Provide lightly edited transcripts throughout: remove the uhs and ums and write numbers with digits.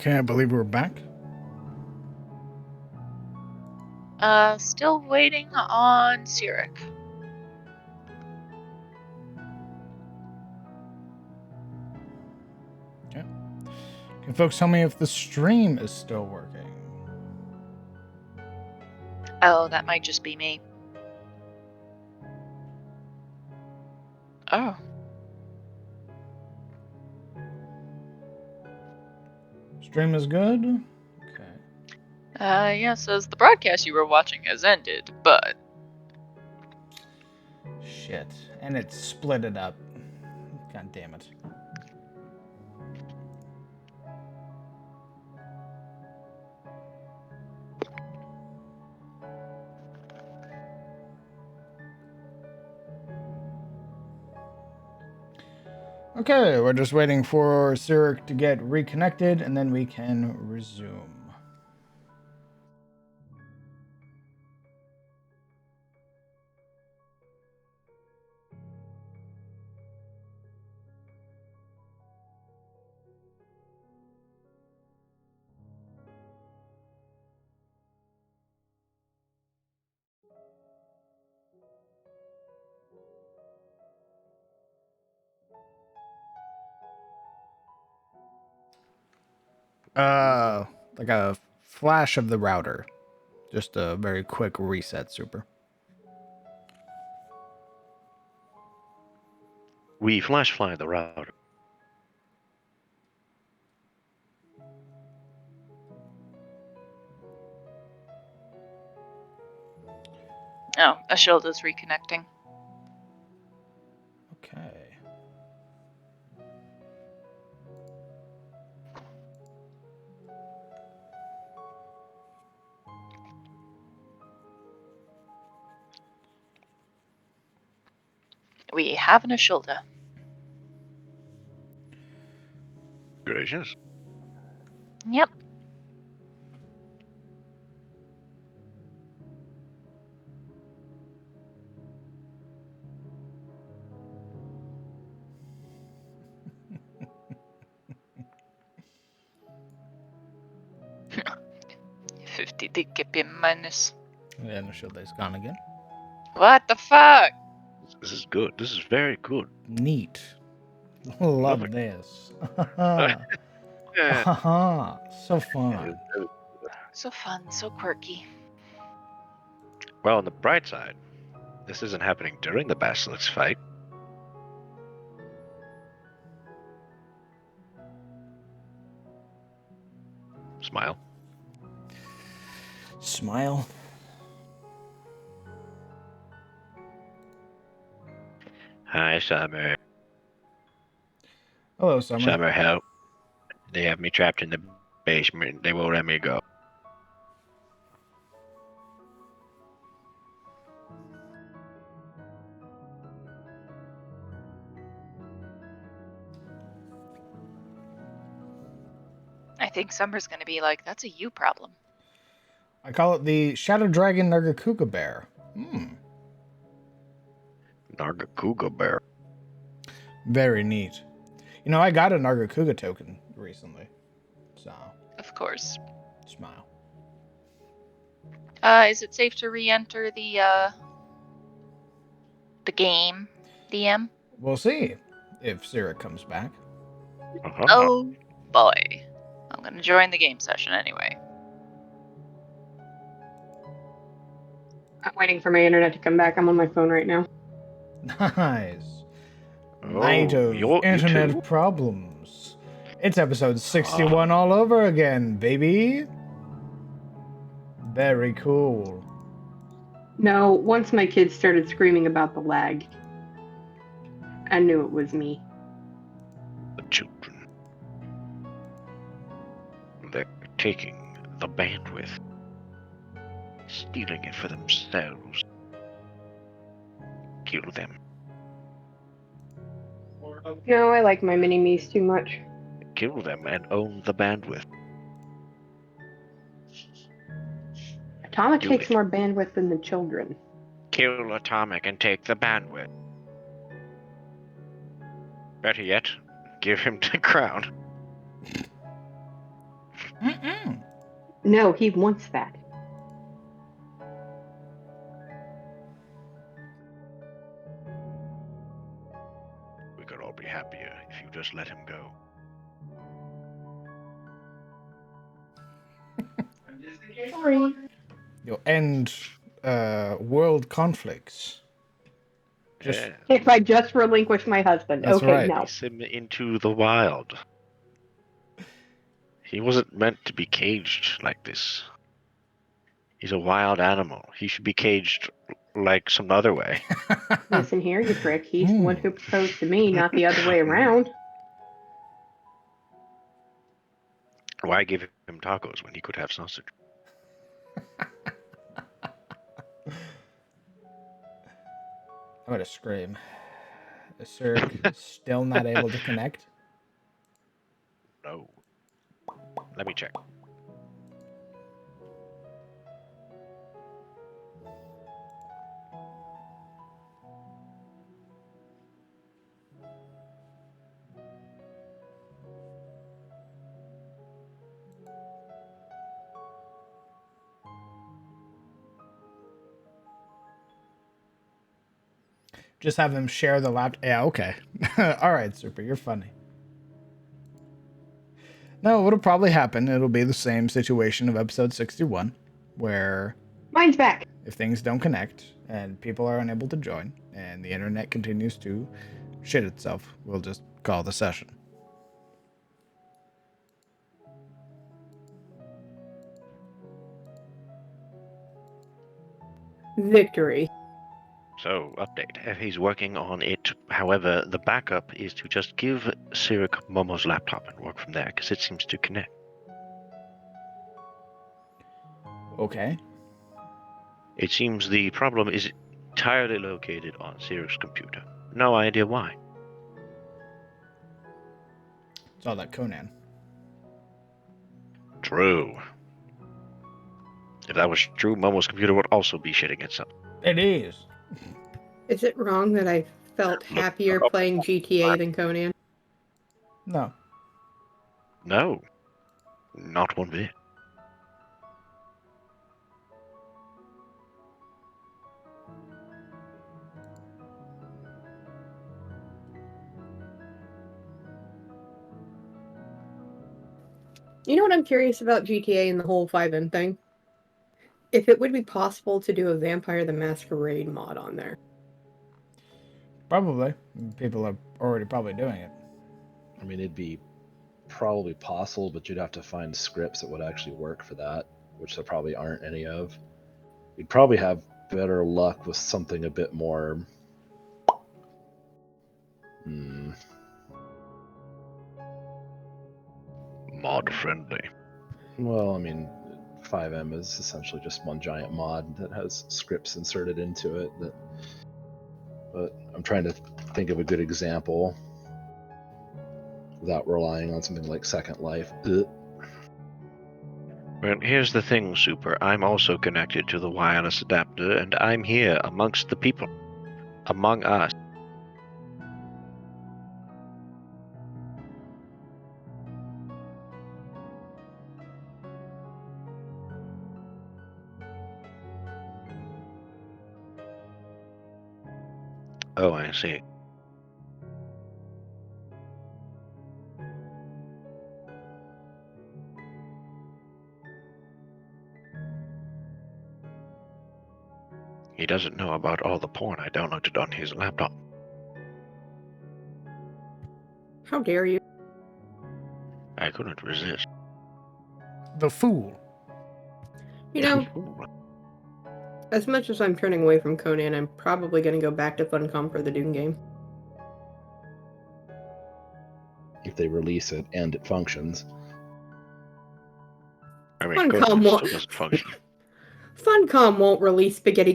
Okay, I believe we're back. Still waiting on Sirik. Okay. Can folks tell me if the stream is still working? Oh, that might just be me. Oh. Stream is good? Okay. Yeah, says the broadcast you were watching has ended, but... Shit. And it split it up. God damn it. Okay, we're just waiting for Sirik to get reconnected, and then we can resume. Like a flash of the router. Just a very quick reset, Super. We flash fly the router. Oh, Ashilda's reconnecting. Okay. We have an Ashilda. Gracious. Yep. -50 Yeah, no shield is gone again. What the fuck? This is good. This is very good. Neat. Love it. this. Yeah. So fun. So fun, so quirky. Well, on the bright side, this isn't happening during the Basilisk's fight. Smile. Smile. Hi, Summer. Hello, Summer. Summer, help. They have me trapped in the basement. They won't let me go. I think Summer's gonna be like, that's a you problem. I call it the Shadow Dragon Nargacuga Bear. Nargacuga bear. Very neat. You know, I got a Nargacuga token recently. So. Of course. Smile. Is it safe to re-enter the game, DM? We'll see if Sirik comes back. Oh boy. I'm gonna join the game session anyway. I'm waiting for my internet to come back. I'm on my phone right now. Nice. Night of internet problems. It's episode 61 all over again, baby. Very cool. No, once my kids started screaming about the lag, I knew it was me. The children. They're taking the bandwidth. Stealing it for themselves. Kill them. No, I like my mini-me's too much. Kill them and own the bandwidth. Atomic takes more bandwidth than the children. Kill Atomic and take the bandwidth. Better yet, give him the crown. Mm-mm. No, he wants that. We could all be happier if you just let him go. Sorry. You'll end world conflicts. Just Yeah, If I just relinquish my husband. That's Okay, right. no. release him into the wild. He wasn't meant to be caged like this. He's a wild animal. He should be caged like some other way. Listen here, you prick. He's the one who proposed to me, not the other way around. Why give him tacos when he could have sausage? I'm gonna scream. Is Cirque still not able to connect? No. Let me check. Just have him share the laptop. Yeah, okay. All right, Super, you're funny. No, what'll probably happen, it'll be the same situation of episode 61, where Mine's back. if things don't connect and people are unable to join and the internet continues to shit itself, we'll just call the session. Victory. So, update. He's working on it. However, the backup is to just give Sirik Momo's laptop and work from there, because it seems to connect. Okay. It seems the problem is entirely located on Sirik's computer. No idea why. It's all that Conan. True. If that was true, Momo's computer would also be shitting itself. It is. Is it wrong that I felt happier playing GTA than Conan? No. No. Not one bit. You know what I'm curious about GTA and the whole 5M thing? If it would be possible to do a Vampire the Masquerade mod on there. Probably. People are already probably doing it. I mean, it'd be probably possible, but you'd have to find scripts that would actually work for that, which there probably aren't any of. You'd probably have better luck with something a bit more. Mod friendly. Well, I mean, 5M is essentially just one giant mod that has scripts inserted into it. But I'm trying to think of a good example without relying on something like Second Life. Ugh. Well, here's the thing, Super. I'm also connected to the wireless adapter, and I'm here amongst the people. Among us. Oh, I see. He doesn't know about all the porn I downloaded on his laptop. How dare you? I couldn't resist. The fool. You know, as much as I'm turning away from Conan, I'm probably going to go back to Funcom for the Doom game. If they release it and it functions. I mean, Funcom Ghost won't. still doesn't function. Funcom won't release Spaghetti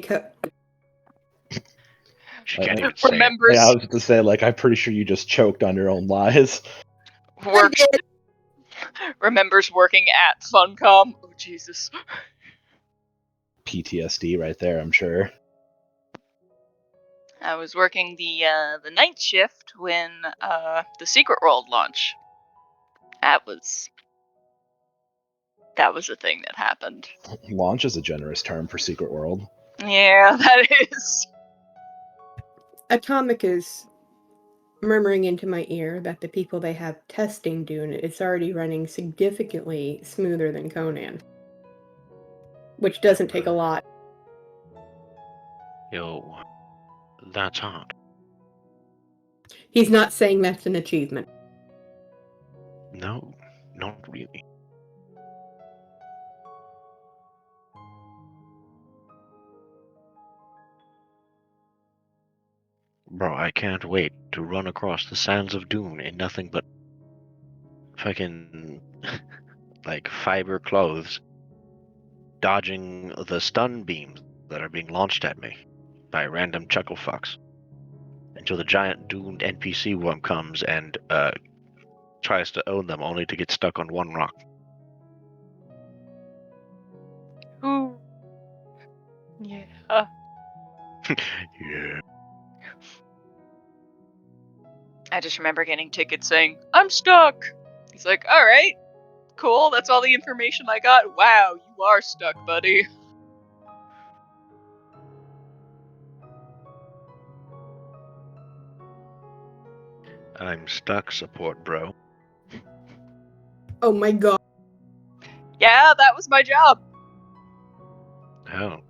She can't even say it. Remembers Yeah, I was going to say, like, I'm pretty sure you just choked on your own lies. remembers working at Funcom. Oh Jesus. PTSD right there, I'm sure. I was working the night shift when the Secret World launched. That was That was a thing that happened. Launch is a generous term for Secret World. Yeah, that is. Atomic is murmuring into my ear that the people they have testing Dune, it's already running significantly smoother than Conan. Which doesn't take a lot. Yo, that's hard. He's not saying that's an achievement. No, not really. Bro, I can't wait to run across the sands of Dune in nothing but fucking like fiber clothes, dodging the stun beams that are being launched at me by random chuckle fucks until the giant Dune NPC worm comes and tries to own them only to get stuck on one rock. Ooh. Yeah. Yeah. I just remember getting tickets saying, I'm stuck. He's like, alright, cool, that's all the information I got. Wow, you are stuck, buddy. I'm stuck, support bro. Oh my god. Yeah, that was my job. Help.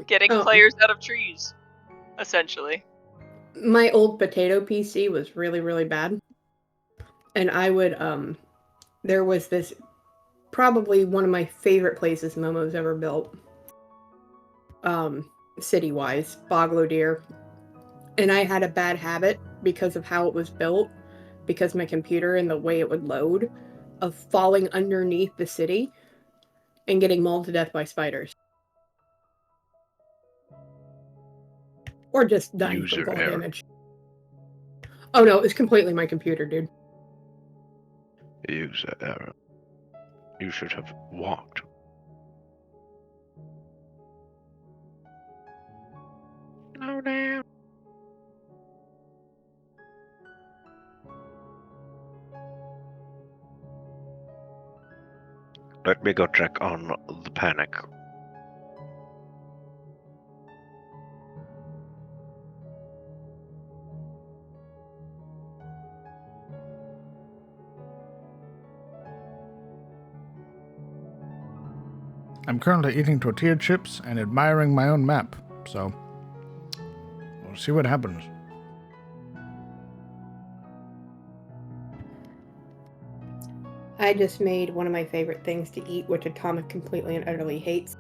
Getting Oh. players out of trees, essentially. My old potato PC was really, really bad. And I would, there was this, probably one of my favorite places Momo's ever built. City-wise, Boglodier. And I had a bad habit because of how it was built, because my computer and the way it would load, of falling underneath the city and getting mauled to death by spiders. Or just dying User from fall error. damage. Oh no, it was completely my computer, dude. User error. You should have walked. Oh damn. Let me go check on the panic. I'm currently eating tortilla chips and admiring my own map, so we'll see what happens. I just made one of my favorite things to eat, which Atomic completely and utterly hates.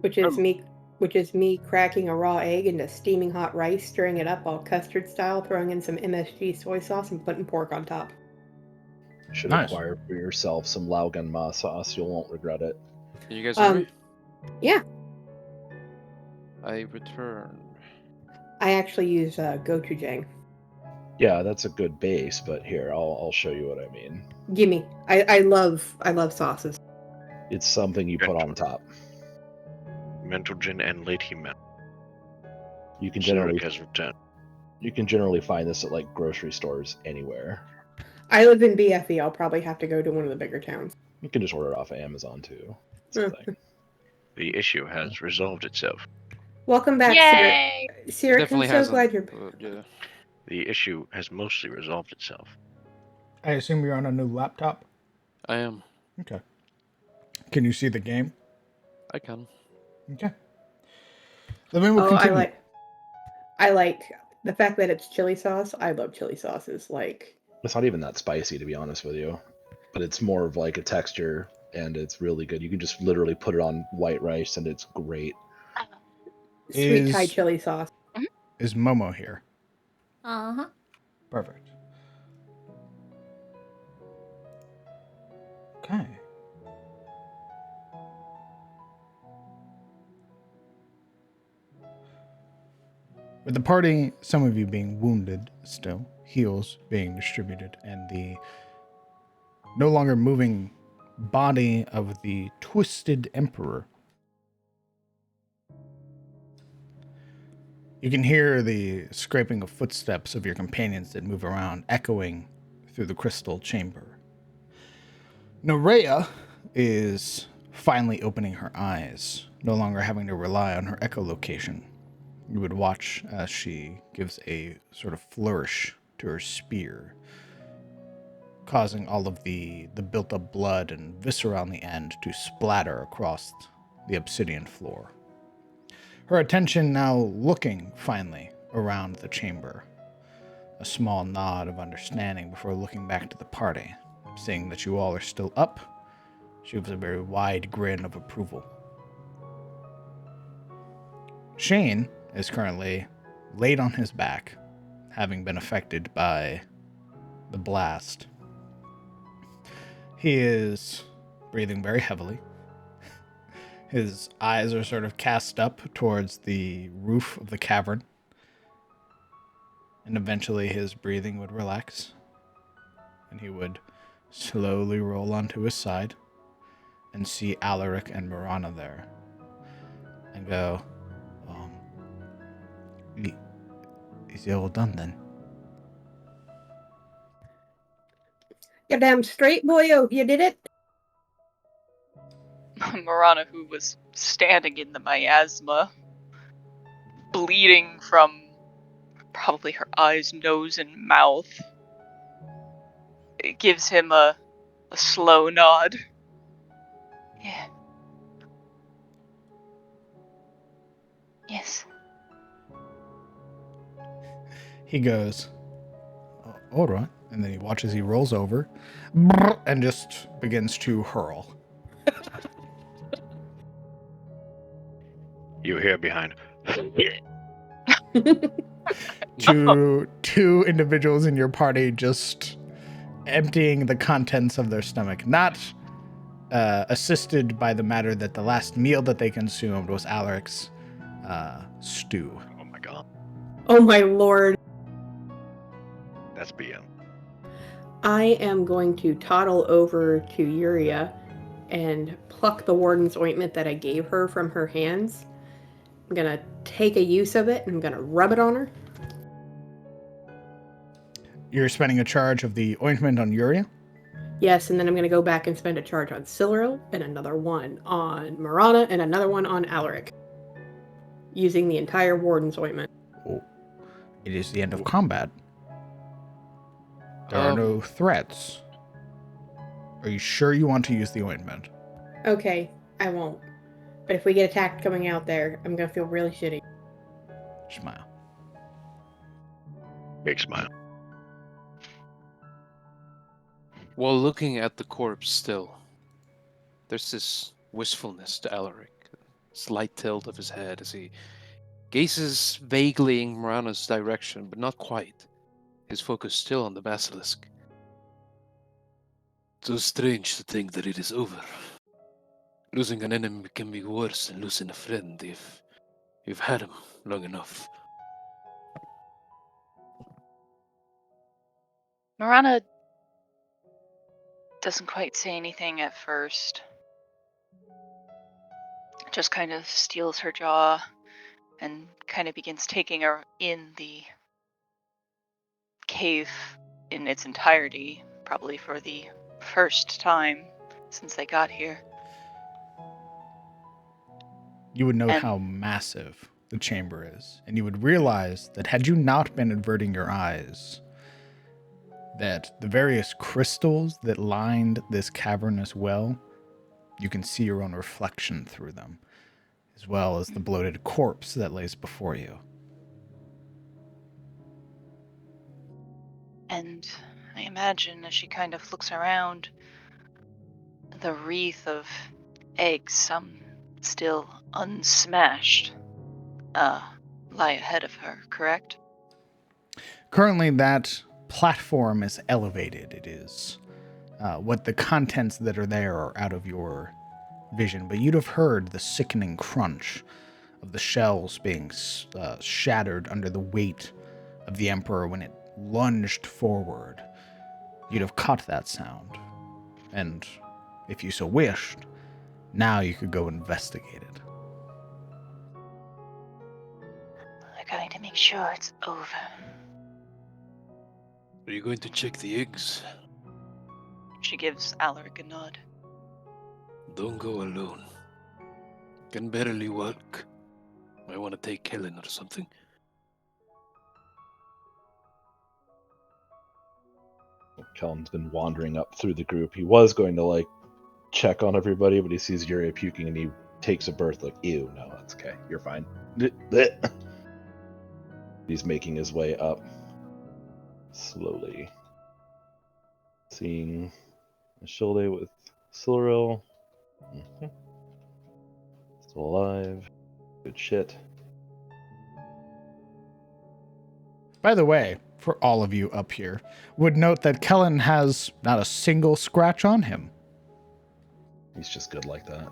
Which is me cracking a raw egg into steaming hot rice, stirring it up all custard style, throwing in some MSG soy sauce, and putting pork on top. You should Nice. acquire for yourself some Laugan Ma sauce. You won't regret it. Can you guys hear me? Yeah. I return. I actually use gochujang. Yeah, that's a good base, but here, I'll show you what I mean. Gimme. I love sauces. It's something you put on top. Mentogen and late human. You can Zurich has returned. you can generally find this at like grocery stores anywhere. I live in BFE. I'll probably have to go to one of the bigger towns. You can just order it off of Amazon too. That's the thing. The issue has resolved itself. Welcome back, Yay! Sirik. Definitely I'm so hasn't. glad you're. Yeah. The issue has mostly resolved itself. I assume you're on a new laptop? I am. Okay. Can you see the game? I can. Okay. Then we will continue. I like the fact that it's chili sauce. I love chili sauces. Like, It's not even that spicy, to be honest with you, but it's more of like a texture, and it's really good. You can just literally put it on white rice, and it's great. sweet Thai chili sauce. Is Momo here? Uh-huh. Perfect. Okay. With the party, some of you being wounded still, heals being distributed, and the no longer moving body of the twisted emperor. You can hear the scraping of footsteps of your companions that move around, echoing through the crystal chamber. Nerea is finally opening her eyes, no longer having to rely on her echolocation. You would watch as she gives a sort of flourish to her spear, causing all of the built-up blood and viscera on the end to splatter across the obsidian floor. Her attention now looking, finally, around the chamber. A small nod of understanding before looking back to the party. Seeing that you all are still up, she gives a very wide grin of approval. Shane is currently laid on his back, having been affected by the blast. He is breathing very heavily. His eyes are sort of cast up towards the roof of the cavern, and eventually his breathing would relax, and he would slowly roll onto his side and see Alaric and Marana there, and go, is it all done then? You damn straight, boyo. You did it. Marana, who was standing in the miasma, bleeding from probably her eyes, nose, and mouth, it gives him a slow nod. Yeah. Yes. He goes, all right. And then he watches, he rolls over and just begins to hurl. You hear behind. Two individuals in your party just emptying the contents of their stomach. Not assisted by the matter that the last meal that they consumed was Alaric's stew. Oh my god. Oh my lord. That's BM. I am going to toddle over to Yuria and pluck the warden's ointment that I gave her from her hands. I'm going to take a use of it and I'm going to rub it on her. You're spending a charge of the ointment on Yuria? Yes, and then I'm going to go back and spend a charge on Silril, and another one on Marana, and another one on Alaric. Using the entire warden's ointment. Oh, it is the end of combat. There are no threats. Are you sure you want to use the ointment? Okay, I won't. But if we get attacked coming out there, I'm going to feel really shitty. Smile. Big smile. While looking at the corpse still, there's this wistfulness to Alaric, a slight tilt of his head as he gazes vaguely in Marana's direction, but not quite, his focus still on the basilisk. So strange to think that it is over. Losing an enemy can be worse than losing a friend if you've had him long enough. Marana doesn't quite say anything at first. Just kind of steels her jaw and kind of begins taking her in the cave in its entirety, probably for the first time since they got here. You would note And- how massive the chamber is, and you would realize that had you not been averting your eyes, that the various crystals that lined this cavernous well, you can see your own reflection through them, as well as the bloated corpse that lays before you. And I imagine as she kind of looks around, the wreath of eggs, some still unsmashed, lie ahead of her, correct? Currently, that platform is elevated. It is what the contents that are there are out of your vision, but you'd have heard the sickening crunch of the shells being shattered under the weight of the Emperor when it lunged forward. You'd have caught that sound, and if you so wished, now you could go investigate it. We're going to make sure it's over. Are you going to check the eggs? She gives Alaric a nod. Don't go alone. Can barely walk. I want to take Helen or something. Kellen's been wandering up through the group. He was going to like check on everybody, but he sees Yuri puking and he takes a breath like, ew, no, that's okay. You're fine. He's making his way up slowly. Seeing Shilde with Silril. Still alive. Good shit. By the way, for all of you up here, would note that Kellen has not a single scratch on him. He's just good like that.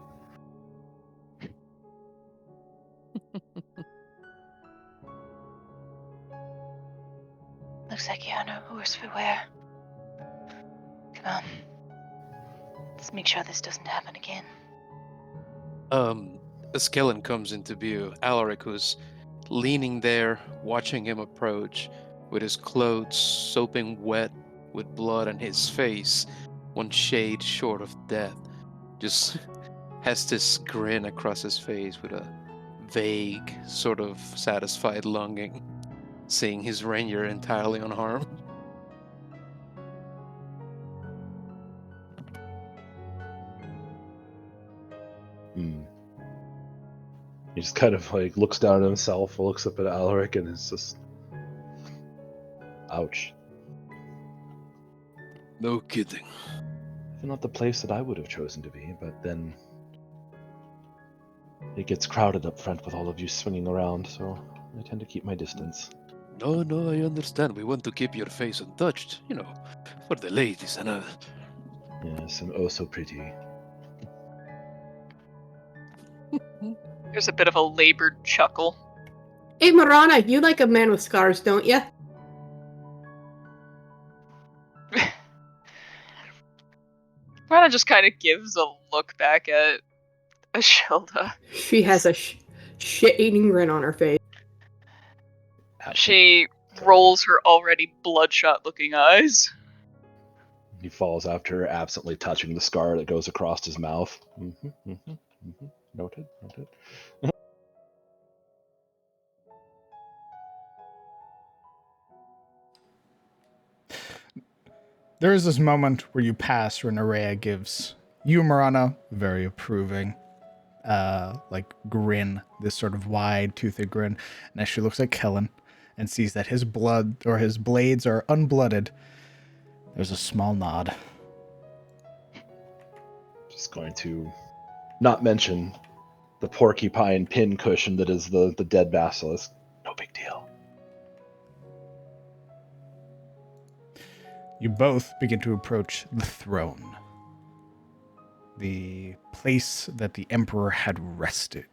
Looks like you're no worse for wear. Come on. Let's make sure this doesn't happen again. As Kellen comes into view, Alaric, who's leaning there, watching him approach, with his clothes soaping wet with blood on his face, one shade short of death, just has this grin across his face with a vague, sort of satisfied longing, seeing his ranger entirely unharmed. He just kind of like looks down at himself, looks up at Alaric, and is just, ouch. No kidding. Not the place that I would have chosen to be, but then it gets crowded up front with all of you swinging around, so I tend to keep my distance. No, I understand. We want to keep your face untouched, for the ladies and all. Yes, and oh so pretty. There's a bit of a labored chuckle. Hey, Marana, you like a man with scars, don't you? Rana just kind of gives a look back at Ashilda. She has a shit-eating grin on her face. She rolls her already bloodshot-looking eyes. He follows after her, absently touching the scar that goes across his mouth. Noted. There is this moment where you pass where Nerea gives you, Marana, very approving, grin, this sort of wide-toothed grin. And as she looks at Kellen and sees that his blood or his blades are unblooded, there's a small nod. Just going to not mention the porcupine pin cushion that is the dead basilisk. No big deal. You both begin to approach the throne, the place that the Emperor had rested,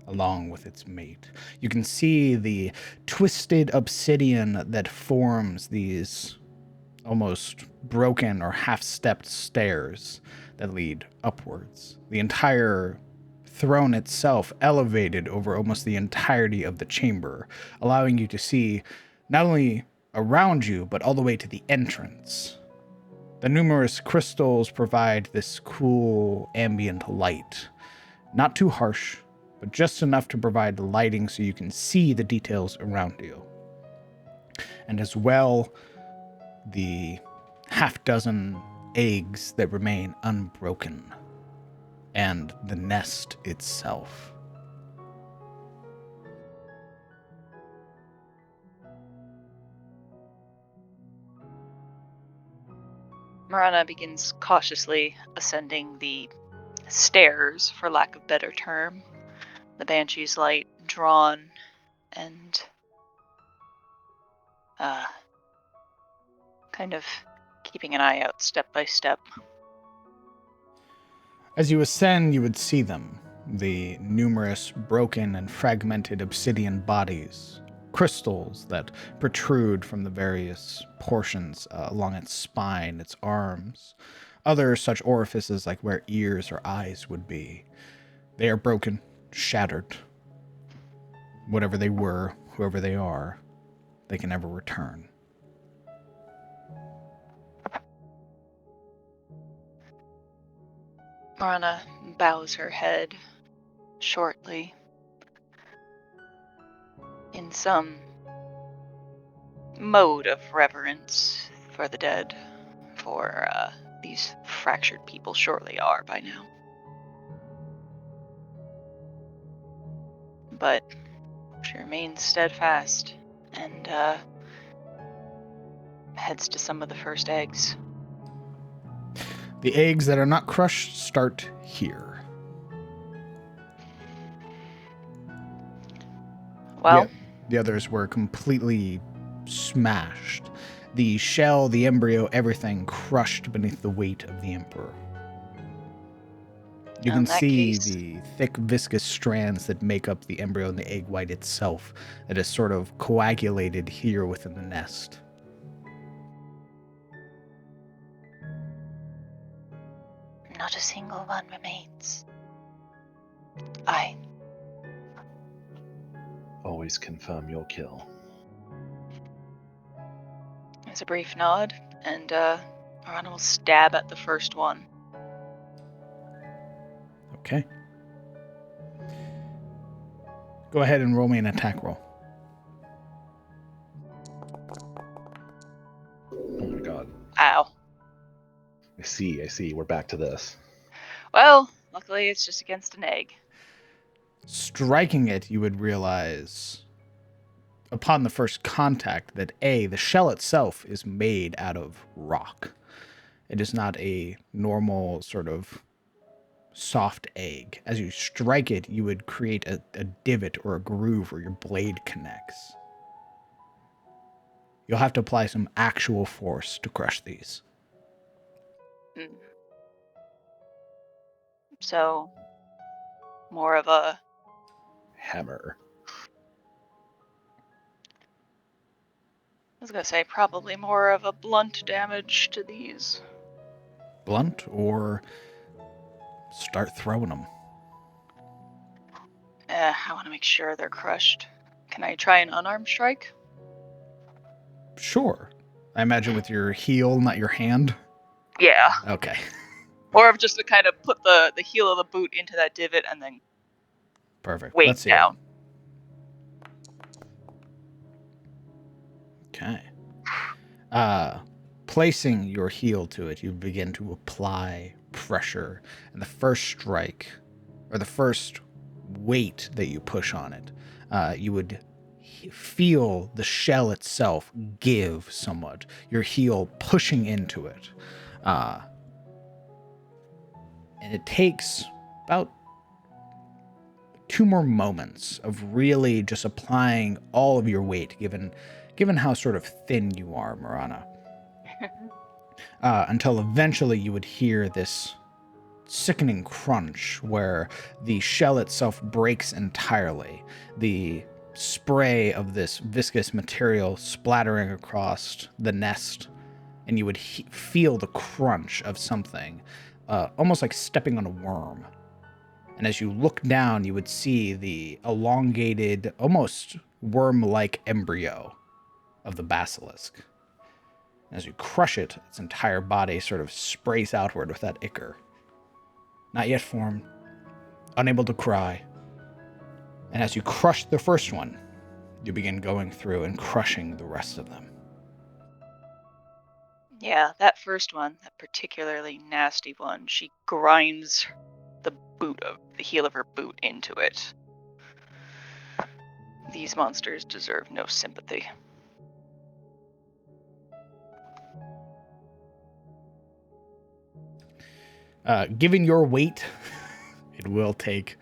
along with its mate. You can see the twisted obsidian that forms these almost broken or half-stepped stairs that lead upwards. The entire throne itself elevated over almost the entirety of the chamber, allowing you to see not only around you, but all the way to the entrance. The numerous crystals provide this cool ambient light. Not too harsh, but just enough to provide the lighting so you can see the details around you. And as well, the half-dozen eggs that remain unbroken, and the nest itself. Marana begins cautiously ascending the stairs, for lack of better term. The Banshee's light drawn and kind of keeping an eye out step by step. As you ascend, you would see them, the numerous broken and fragmented obsidian bodies, crystals that protrude from the various portions along its spine, its arms, other such orifices like where ears or eyes would be. They are broken, shattered. Whatever they were, whoever they are, they can never return. Marana bows her head shortly in some mode of reverence for the dead, for these fractured people surely are by now. But she remains steadfast and heads to some of the first eggs. The eggs that are not crushed start here. Well, The others were completely smashed. The shell, the embryo, everything crushed beneath the weight of the Emperor. You in can that see case, the thick, viscous strands that make up the embryo and the egg white itself that is sort of coagulated here within the nest. not a single one remains. Always confirm your kill. There's a brief nod, and Marana will stab at the first one. Okay. Go ahead and roll me an attack roll. Oh my god. Ow. I see. We're back to this. Well, luckily it's just against an egg. Striking it, you would realize upon the first contact that the shell itself is made out of rock. It is not a normal sort of soft egg. As you strike it, you would create a divot or a groove where your blade connects. You'll have to apply some actual force to crush these. So, more of a... Hammer. I was going to say, probably more of a blunt damage to these. Blunt or start throwing them. I want to make sure they're crushed. Can I try an unarmed strike? Sure. I imagine with your heel, not your hand. Yeah. Okay. Or just to kind of put the heel of the boot into that divot and then Perfect. weight Let's see down. Okay. Placing your heel to it, you begin to apply pressure, and the first strike, or the first weight that you push on it, you would feel the shell itself give somewhat, your heel pushing into it. And it takes about 2 more moments of really just applying all of your weight, given how sort of thin you are, Marana. Until eventually you would hear this sickening crunch where the shell itself breaks entirely. The spray of this viscous material splattering across the nest, and you would feel the crunch of something, almost like stepping on a worm. And as you look down, you would see the elongated, almost worm-like embryo of the basilisk. As you crush it, its entire body sort of sprays outward with that ichor. Not yet formed, unable to cry. And as you crush the first one, you begin going through and crushing the rest of them. Yeah, that first one, that particularly nasty one, she grinds the heel of her boot into it. These monsters deserve no sympathy. Given your weight, it will take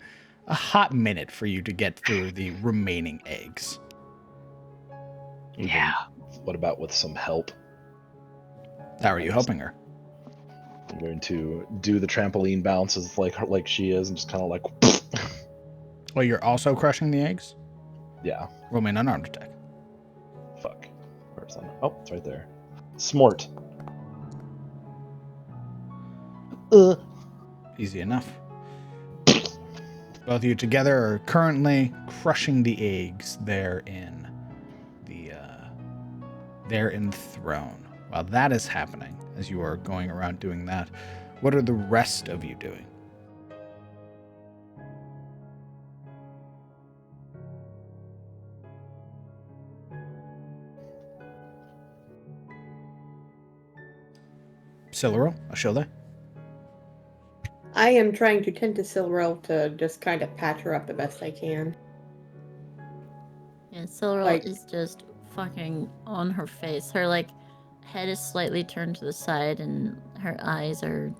a hot minute for you to get through the remaining eggs. Yeah. What about with some help? How are you helping her? I'm going to do the trampoline bounces like she is, and just kind of like. Well, you're also crushing the eggs? Yeah. Roll me an unarmed attack. Fuck. Where's that? Oh, it's right there. Smart. Easy enough. Both of you together are currently crushing the eggs there in the throne. While that is happening, as you are going around doing that, what are the rest of you doing? Siluro, Ashilde. I am trying to tend to Silril to just kind of patch her up the best I can. And Silril Like- is just fucking on her face. Her, like, head is slightly turned to the side and her eyes are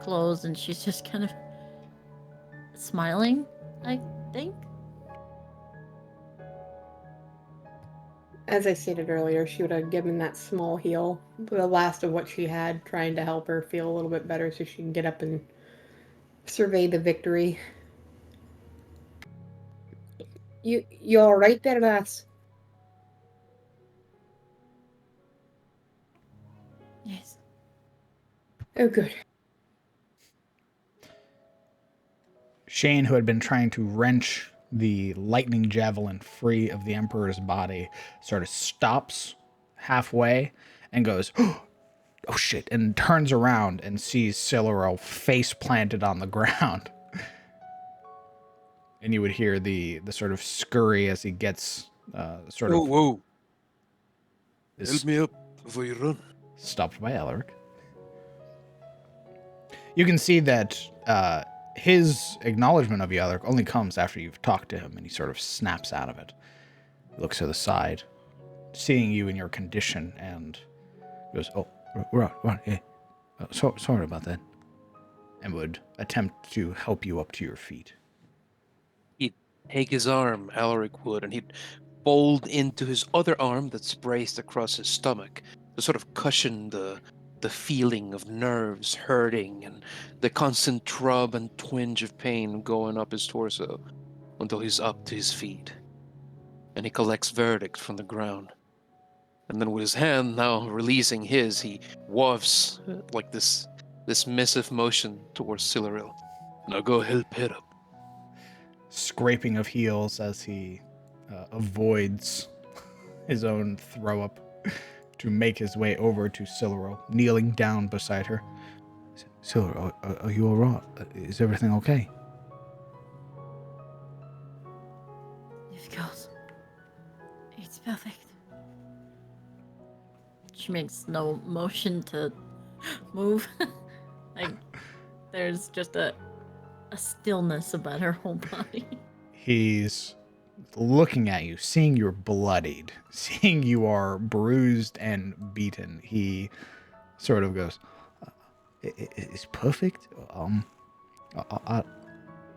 closed and she's just kind of smiling, I think. As I stated earlier, she would have given that small heal, the last of what she had, trying to help her feel a little bit better so she can get up and survey the victory. You all right there, lass? Yes. Oh, good. Shane, who had been trying to wrench the lightning javelin free of the Emperor's body, sort of stops halfway and goes, "Oh shit," and turns around and sees Siluro face planted on the ground. And you would hear the sort of scurry as he gets Whoa. is Help me up before you run. stopped by Alaric. You can see that his acknowledgement of you, Alaric, only comes after you've talked to him, and he sort of snaps out of it. He looks to the side, seeing you in your condition, and goes, "Oh, right, yeah. Sorry about that," and would attempt to help you up to your feet. He'd take his arm, Alaric would, and he'd fold into his other arm that's braced across his stomach to sort of cushion the feeling of nerves hurting and the constant throb and twinge of pain going up his torso until he's up to his feet. And he collects verdict from the ground. And then with his hand now releasing his, he wafts like this missive motion towards Siluril. Now go help her up. Scraping of heels as he avoids his own throw up to make his way over to Siluro, kneeling down beside her. "Siluro, are you all right? Is everything okay?" Of course. It's perfect. She makes no motion to move. Like, there's just a stillness about her whole body. He's looking at you, seeing you're bloodied, seeing you are bruised and beaten. He sort of goes, "It's perfect. Are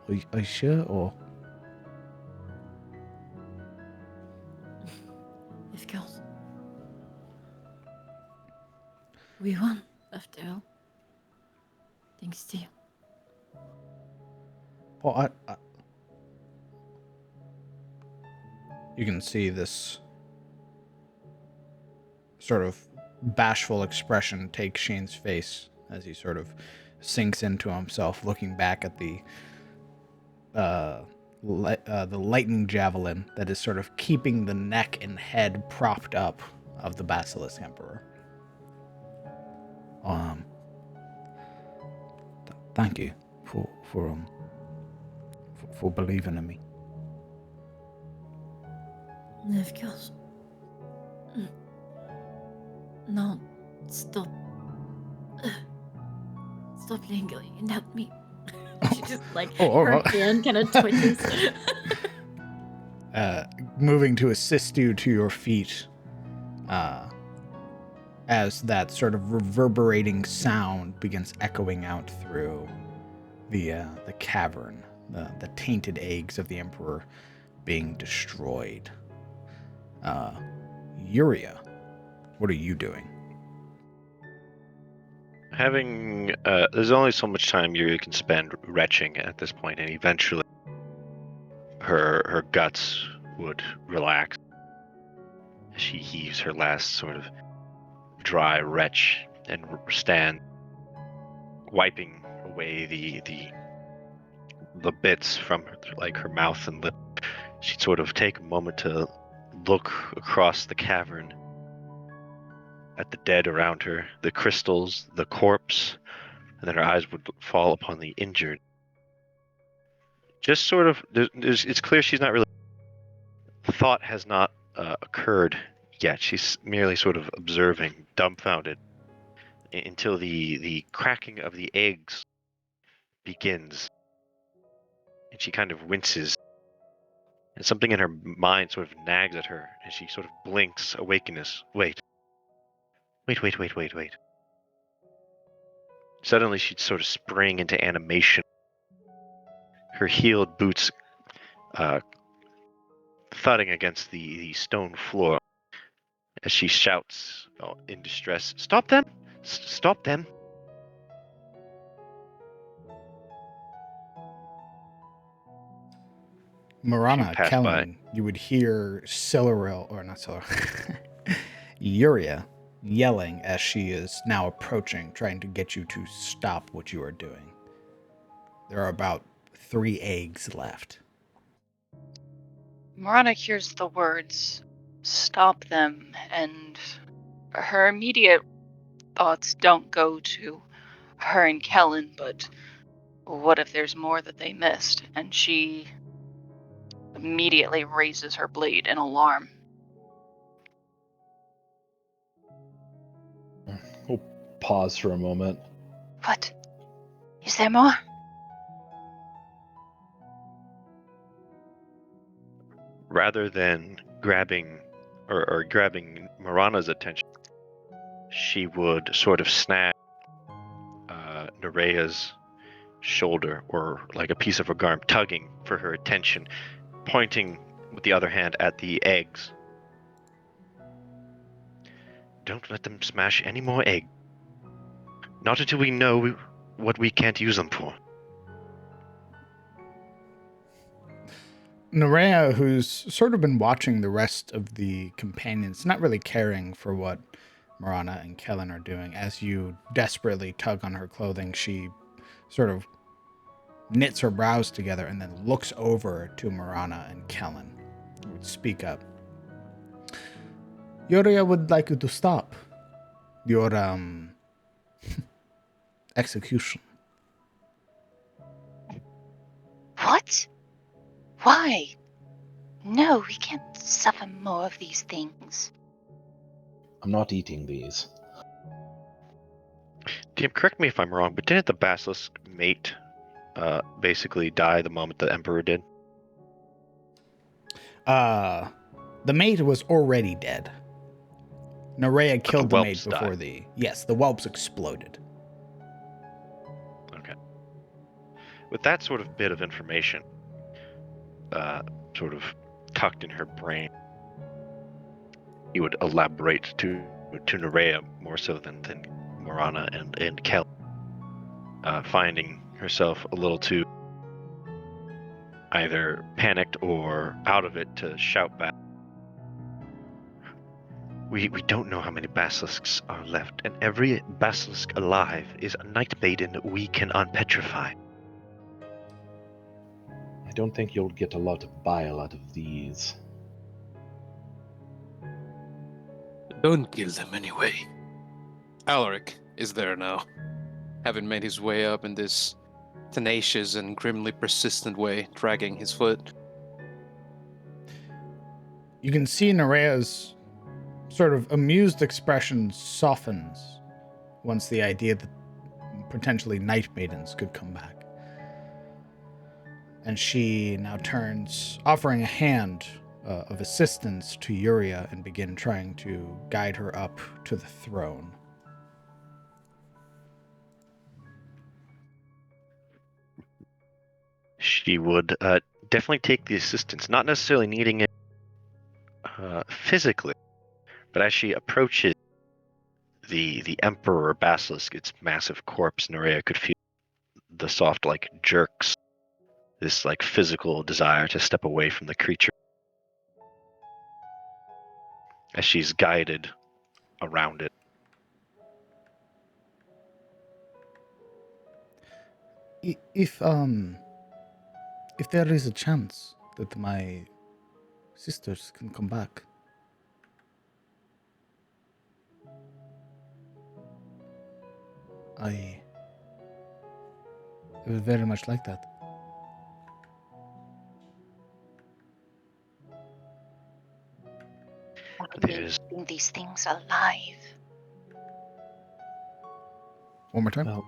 you sure, or?" Of course. We won, after all. Thanks to you. Well, you can see this sort of bashful expression take Shane's face as he sort of sinks into himself, looking back at the lightning javelin that is sort of keeping the neck and head propped up of the Basilisk Emperor. Thank you for believing in me. Of course. No, stop. Stop lingering and help me. She just, like, her hand kind of twitches. Moving to assist you to your feet, as that sort of reverberating sound begins echoing out through the cavern, the tainted eggs of the Emperor being destroyed. Yuria, what are you doing? Having there's only so much time you can spend retching at this point, and eventually her guts would relax. She heaves her last sort of dry retch and stand, wiping away the bits from her mouth and lip. She'd sort of take a moment to look across the cavern at the dead around her, the crystals, the corpse, and then her eyes would fall upon the injured. Just sort of, it's clear she's not really, thought has not occurred yet. She's merely sort of observing, dumbfounded, until the cracking of the eggs begins. And she kind of winces. And something in her mind sort of nags at her, and she sort of blinks awakeness. Wait. Suddenly she'd sort of spring into animation. Her heeled boots thudding against the stone floor as she shouts in distress, "Stop them! Stop them!" Marana, pass by. Kellen, you would hear Siluril, or not Siluril, Yuria yelling as she is now approaching, trying to get you to stop what you are doing. There are about 3 eggs left. Marana hears the words, "Stop them," and her immediate thoughts don't go to her and Kellen, but what if there's more that they missed? And she immediately raises her blade in alarm. We'll pause for a moment. What? Is there more? Rather than grabbing or grabbing Marana's attention, she would sort of snag Nerea's shoulder or like a piece of her garment, tugging for her attention, pointing with the other hand at the eggs. Don't let them smash any more eggs. Not until we know what we can't use them for. Nerea, who's sort of been watching the rest of the companions, not really caring for what Marana and Kellen are doing, as you desperately tug on her clothing, she sort of knits her brows together and then looks over to Marana and Kellen, who would speak up. Yoria would like you to stop your execution. What? Why? No, we can't suffer more of these things. I'm not eating these. Tim, correct me if I'm wrong, but didn't the basilisk mate basically die the moment the Emperor did? The mate was already dead. Nerea killed the mate whelps before died. Yes, the whelps exploded. Okay. With that sort of bit of information, sort of tucked in her brain, he would elaborate to Nerea more so than Marana and Kel, finding herself a little too either panicked or out of it to shout back. We don't know how many basilisks are left, and every basilisk alive is a night maiden we can unpetrify. I don't think you'll get a lot of bile out of these. Don't kill them anyway. Alaric is there now, having made his way up in this tenacious and grimly persistent way, dragging his foot. You can see Nerea's sort of amused expression softens once the idea that potentially night maidens could come back. And she now turns, offering a hand of assistance to Yuria and begin trying to guide her up to the throne. She would definitely take the assistance, not necessarily needing it physically, but as she approaches the Emperor Basilisk, its massive corpse, Nerea could feel the soft like jerks, this like physical desire to step away from the creature as she's guided around it. If there is a chance that my sisters can come back, I would very much like that. Keeping these things alive. One more time. Well,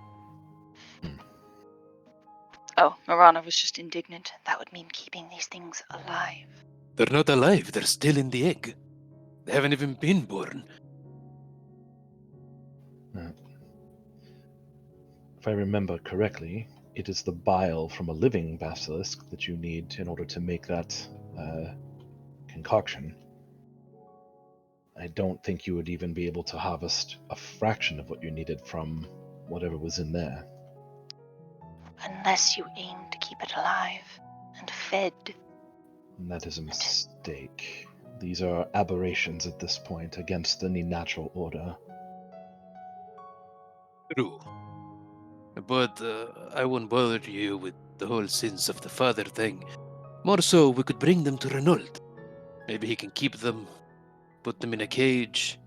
Oh, Marana was just indignant. That would mean keeping these things alive. They're not alive. They're still in the egg. They haven't even been born. if I remember correctly, it is the bile from a living basilisk that you need in order to make that concoction. I don't think you would even be able to harvest a fraction of what you needed from whatever was in there. Unless you aim to keep it alive and fed. And that is a mistake. These are aberrations at this point against any natural order. True. But I won't bother you with the whole sins of the father thing. More so, we could bring them to Renault. Maybe he can keep them, put them in a cage,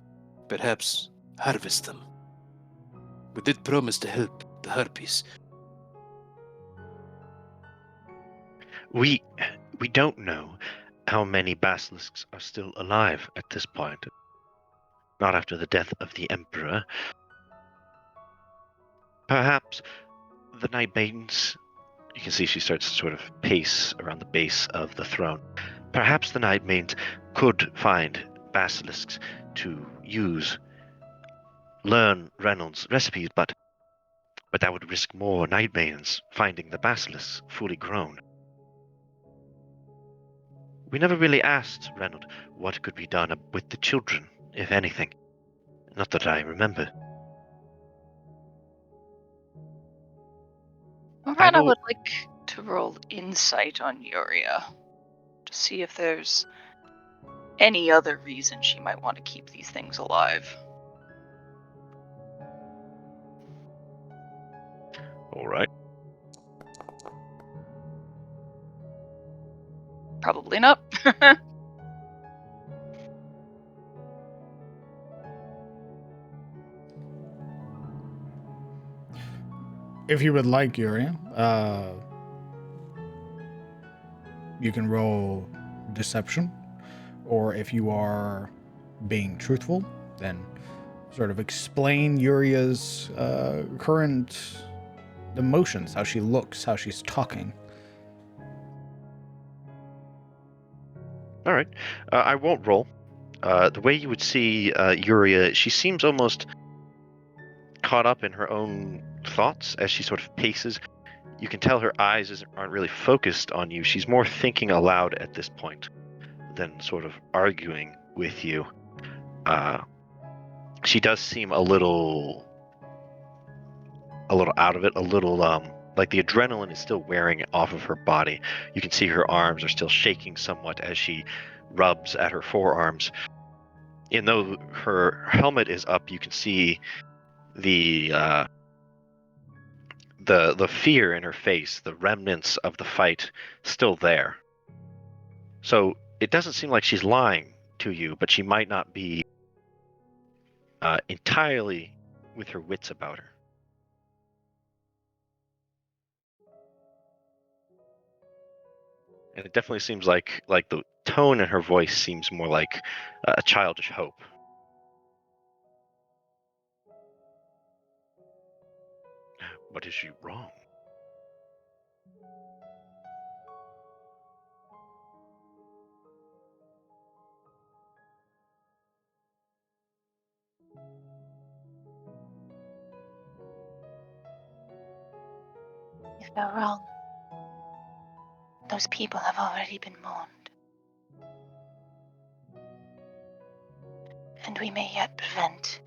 perhaps harvest them. We did promise to help the harpies. We don't know how many basilisks are still alive at this point. Not after the death of the Emperor. Perhaps the Night Maidens. You can see she starts to sort of pace around the base of the throne. Perhaps the Night Maidens could find basilisks to use, learn Reynolds' recipes, but that would risk more Night Maidens finding the basilisks fully grown. We never really asked Reynolds what could be done with the children, if anything. Not that I remember. Marana will- would like to roll insight on Yuria to see if there's any other reason she might want to keep these things alive. All right. Probably not. If you would like, Yuri, you can roll deception, or if you are being truthful, then sort of explain Yuria's current emotions, how she looks, how she's talking. All right. I won't roll. The way you would see Yuria, she seems almost caught up in her own thoughts as she sort of paces. You can tell her eyes aren't really focused on you. She's more thinking aloud at this point than sort of arguing with you. She does seem a little out of it, a little like the adrenaline is still wearing off of her body. You can see her arms are still shaking somewhat as she rubs at her forearms. And though her helmet is up, you can see the fear in her face, the remnants of the fight still there. So it doesn't seem like she's lying to you, but she might not be entirely with her wits about her. And it definitely seems like the tone in her voice seems more like a childish hope. But is she wrong? If they're wrong, those people have already been mourned. And we may yet prevent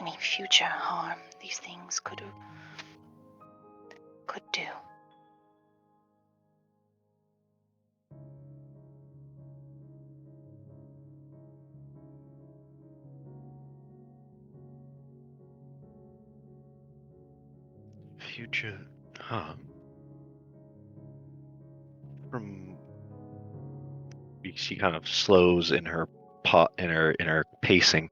any future harm these things could do. Future harm? From she kind of slows in her in her pacing.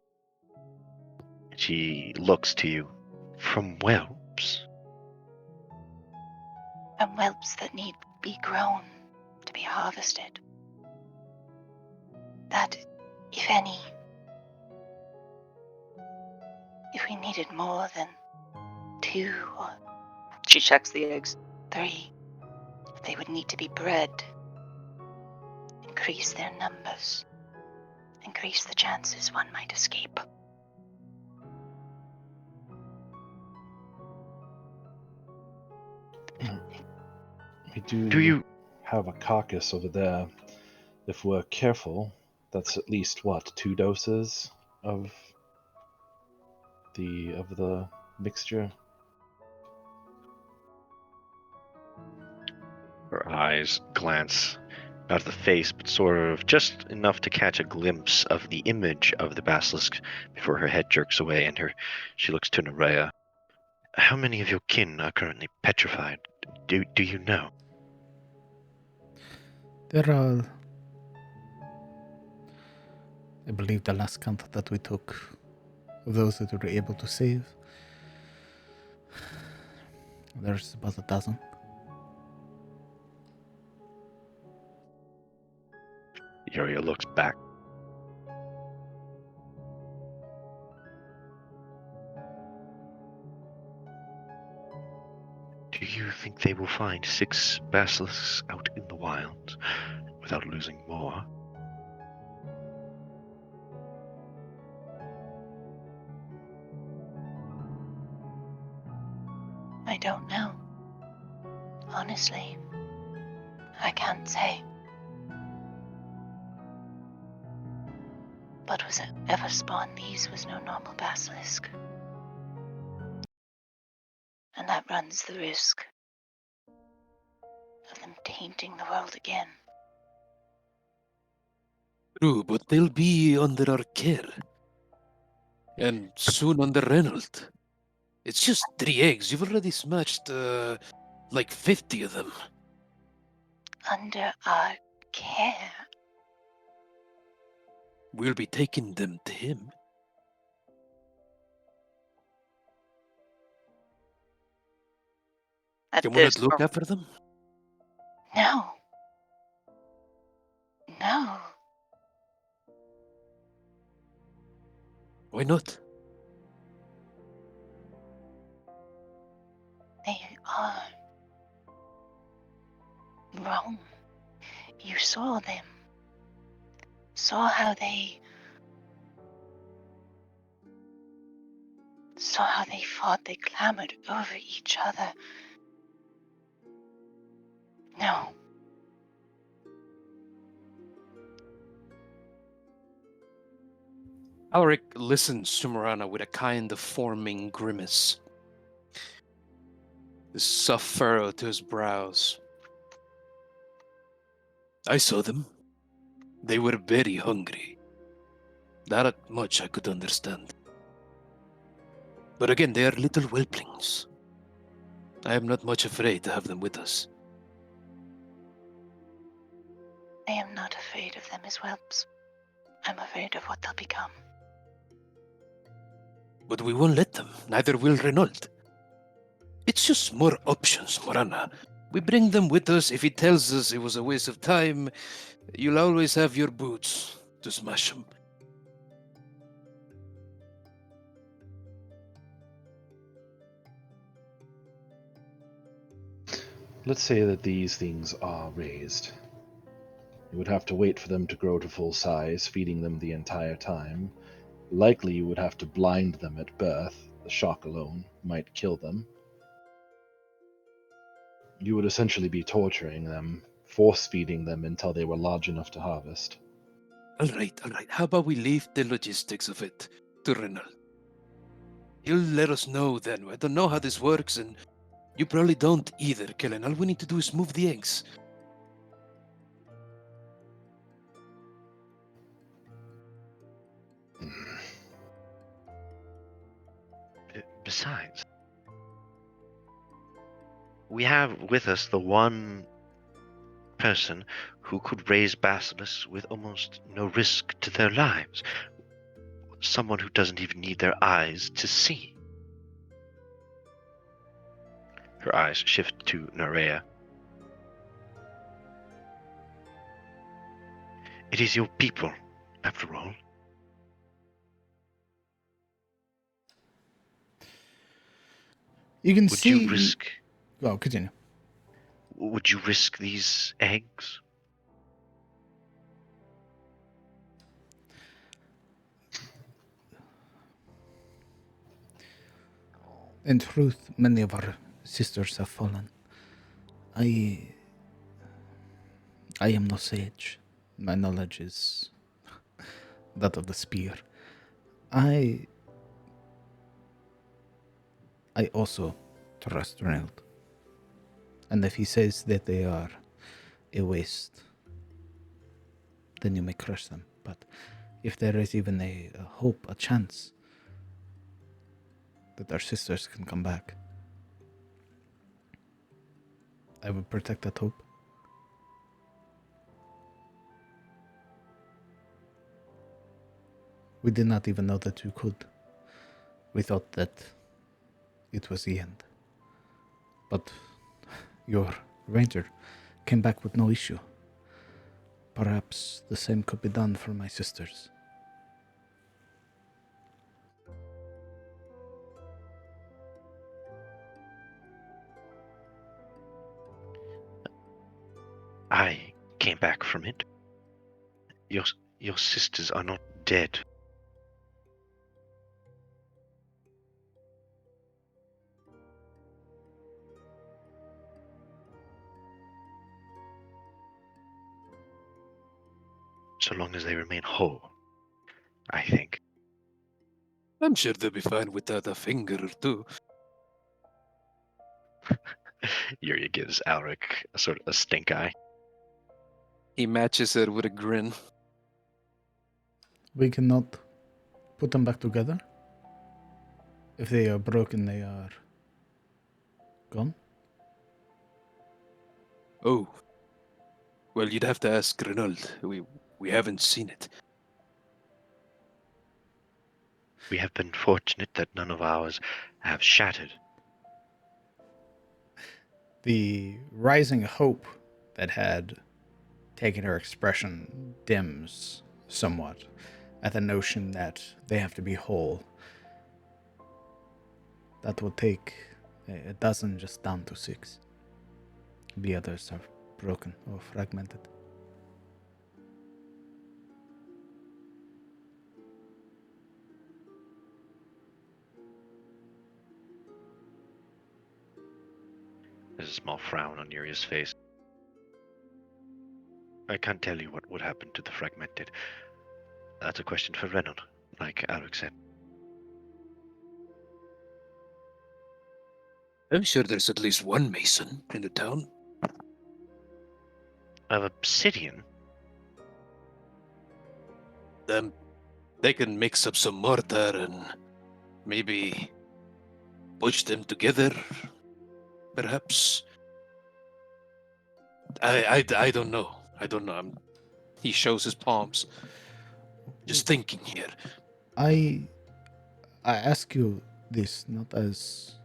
She looks to you. From whelps? And whelps that need be grown to be harvested. That, if any, if we needed more, then 2. She checks the eggs. 3. They would need to be bred. Increase their numbers. Increase the chances one might escape. We Do you have a carcass over there. If we're careful, that's at least what, 2 doses of the mixture? Her eyes glance not at the face, but sort of just enough to catch a glimpse of the image of the basilisk before her head jerks away and she looks to Nerea. How many of your kin are currently petrified? Do you know? There are, I believe, the last count that we took of those that we were able to save. There's about 1,000. Yuria looks back. Do you think they will find 6 basilisks out in the wild without losing more? I don't know. Honestly, I can't say. But whatever spawned these was no normal basilisk. And that runs the risk of them tainting the world again. True, but they'll be under our care. And soon under Reynolds. It's just 3 eggs. You've already smashed, like 50 of them. Under our care. We'll be taking them to him. At Can we this, not look after them? No. No. Why not? They are wrong. You saw them. Saw how they fought. They clamored over each other. No. Alaric listens to Morana with a kind of forming grimace. The soft furrow to his brows. I saw them. They were very hungry. That much I could understand. But again, they are little whelplings. I am not much afraid to have them with us. I am not afraid of them as whelps. I'm afraid of what they'll become. But we won't let them, neither will Renault. It's just more options, Morana. We bring them with us. If he tells us it was a waste of time, you'll always have your boots to smash them. Let's say that these things are raised. You would have to wait for them to grow to full size, feeding them the entire time. Likely you would have to blind them at birth. The shock alone might kill them. You would essentially be torturing them, force-feeding them until they were large enough to harvest. All right. How about we leave the logistics of it to Renault? He'll let us know then. I don't know how this works, and you probably don't either, Kellen. All we need to do is move the eggs. Besides, we have with us the one person who could raise basilisks with almost no risk to their lives. Someone who doesn't even need their eyes to see. Her eyes shift to Nerea. It is your people, after all. You can Would see. you risk? Oh, continue. Would you risk these eggs? In truth, many of our sisters have fallen. I am no sage. My knowledge is that of the spear. I also trust Reynald. And if he says that they are a waste, then you may crush them. But if there is even a hope, a chance that our sisters can come back, I will protect that hope. We did not even know that you could. We thought that it was the end. But your ranger came back with no issue. Perhaps the same could be done for my sisters. I came back from it. Your sisters are not dead. So long as they remain whole, I think. I'm sure they'll be fine without a finger or two. Yuria gives Alric a sort of a stink eye. He matches it with a grin. We cannot put them back together. If they are broken, they are gone. Oh. Well, you'd have to ask Renaud. We haven't seen it. We have been fortunate that none of ours have shattered. The rising hope that had taken her expression dims somewhat at the notion that they have to be whole. That would take a dozen just down to 6. The others are broken or fragmented. There's a small frown on Yuria's face. I can't tell you what would happen to the fragmented. That's a question for Renaud, like Alric said. I'm sure there's at least one mason in the town. Of obsidian? They can mix up some mortar and maybe push them together. Perhaps. I don't know. I don't know. He shows his palms. Just thinking here. I ask you this not as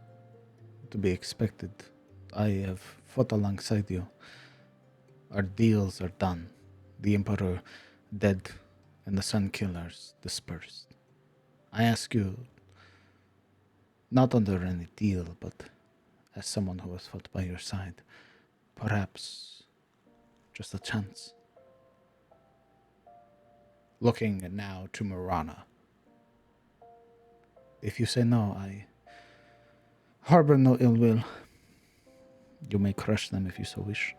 to be expected. I have fought alongside you. Our deals are done. The Emperor dead and the Sun Killers dispersed. I ask you, not under any deal, but as someone who has fought by your side, perhaps just a chance. Looking now to Marana. If you say no, I harbor no ill will. You may crush them if you so wish.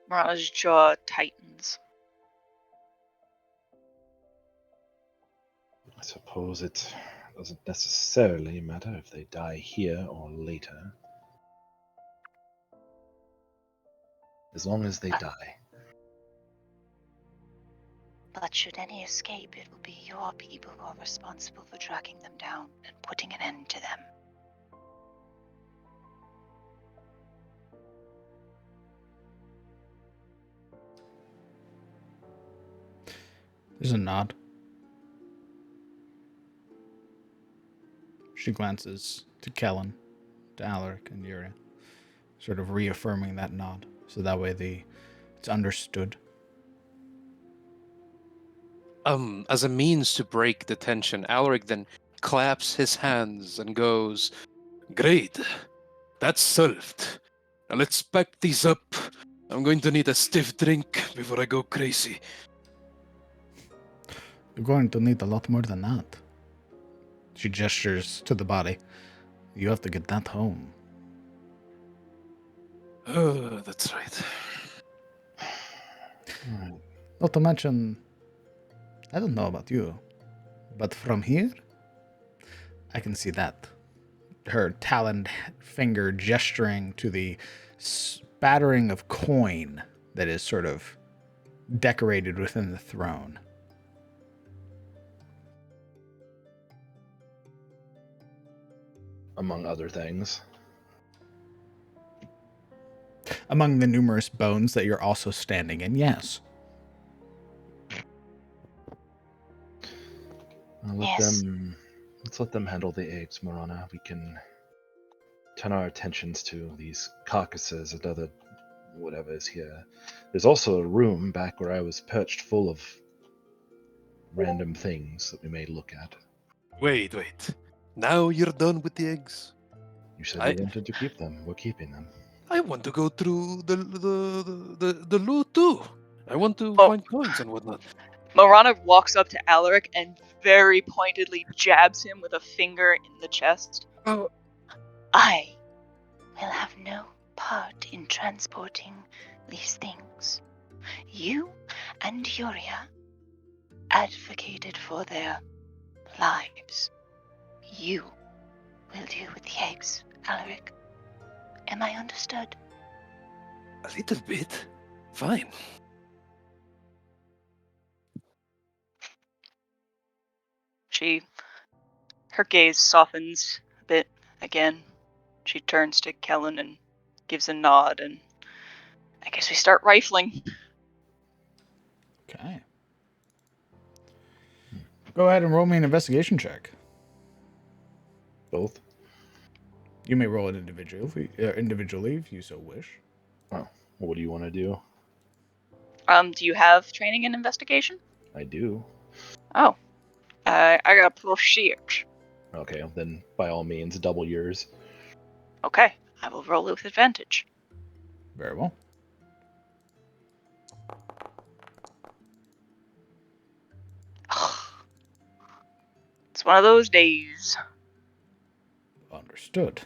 Marana's jaw tightens. I suppose it doesn't necessarily matter if they die here or later. As long as they die. But should any escape, it will be your people who are responsible for tracking them down and putting an end to them. There's a nod. She glances to Kellen, to Alaric, and Yuria, sort of reaffirming that nod, so that way it's understood. As a means to break the tension, Alaric then claps his hands and goes, "Great, that's solved. Now let's pack these up. I'm going to need a stiff drink before I go crazy." You're going to need a lot more than that. She gestures to the body. You have to get that home. Oh, that's right. Not to mention, I don't know about you, but from here, I can see that. Her taloned finger gesturing to the spattering of coin that is sort of decorated within the throne. Among other things. Among the numerous bones that you're also standing in, yes. Yes. Let's let them handle the eggs, Morana. We can turn our attentions to these carcasses and other whatever is here. There's also a room back where I was perched full of random things that we may look at. Wait. Now you're done with the eggs? You said you wanted to keep them. We're keeping them. I want to go through the loot too. I want to Oh. find coins and whatnot. Morana walks up to Alaric and very pointedly jabs him with a finger in the chest. Oh. I will have no part in transporting these things. You and Yuria advocated for their lives. You will deal with the eggs, Alaric. Am I understood? A little bit. Fine. Her gaze softens a bit again. She turns to Kellen and gives a nod, and I guess we start rifling. Okay. Go ahead and roll me an investigation check. Both? You may roll it individually if you so wish. Oh, what do you want to do? Do you have training in investigation? I do. Oh. I got proceed. Okay, then by all means, double yours. Okay, I will roll it with advantage. Very well. It's one of those days. Understood.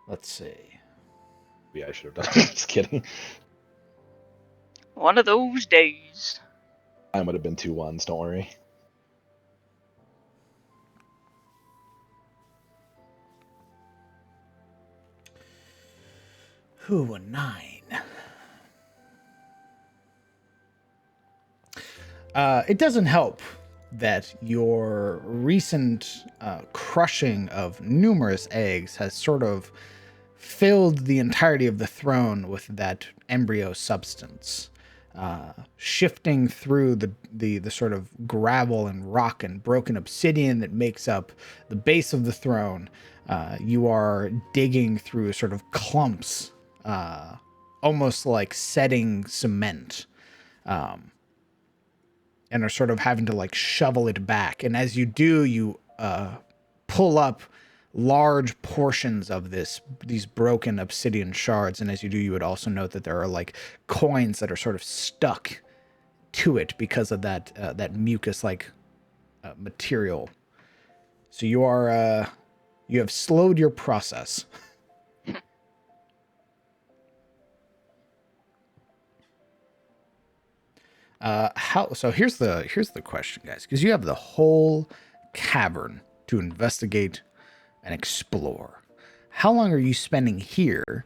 Let's see. Yeah, I should have done. Just kidding. One of those days. Mine would have been 2 1s. Don't worry. Ooh, a 9. It doesn't help that your recent crushing of numerous eggs has sort of filled the entirety of the throne with that embryo substance, shifting through the sort of gravel and rock and broken obsidian that makes up the base of the throne. You are digging through sort of clumps, almost like setting cement, and are sort of having to like shovel it back. And as you do, you pull up large portions of these broken obsidian shards. And as you do, you would also note that there are like coins that are sort of stuck to it because of that mucus like material. So you have slowed your process. So here's the question, guys, because you have the whole cavern to investigate and explore. How long are you spending here